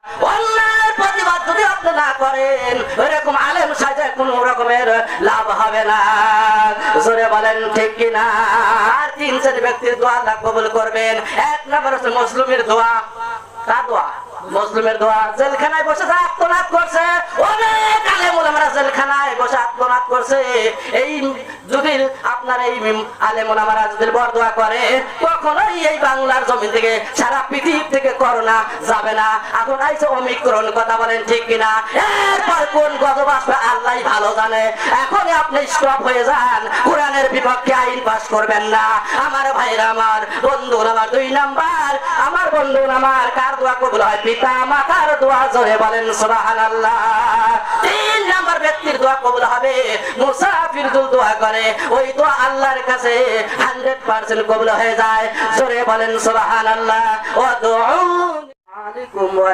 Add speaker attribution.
Speaker 1: অন্যায়ের প্রতিবাদ যদি আপনি না করেন, এরকম আলেম সাজা কোন রকমের লাভ হবে না। জোরে বলেন ঠিক কিনা? আর 3 শ্রেণীর ব্যক্তির দোয়া আল্লাহ কবুল করবেন। 1 নম্বর হচ্ছে মুসলিমের দোয়া। কার দোয়া? মুসলিমের দোয়া। জেলখানায় বসে আত্মনাদ করছে, অনেক আলেম ওলামারা জেলখানায় বসে আত্মনাদ করছে। এই যদি আপনার এই আলেম ওলামারা যদি বরদোয়া করে, কখনোই এই বাংলার জমি থেকে, সারা পৃথিবী থেকে করোনা যাবে না। এখন আইছে ওমিক্রন, কথা বলেন ঠিক কিনা? এরপর কোন গজব আসবে আল্লাহ ভালো জানে। এখন আপনি স্টপ হয়ে যান, কোরআনের বিপক্ষে আইন পাস করবেন না। আমার ভাইরা, আমার বন্ধু আমার 2 নাম্বার, আমার বন্ধু আমার কার দোয়া কবুল হয়? পিতা মাতার দোয়া। জোরে বলেন সুবহানাল্লাহ। 3 নাম্বার ব্যক্তির দোয়া কবুল হবে, মুসাফির যদি দোয়া করে, ওই দোয়া আল্লাহর কাছে 100% কবুল হয়ে যায়। জোরে বলেন সুবহানাল্লাহ। ওয়া দুউ আলাইকুম ওয়া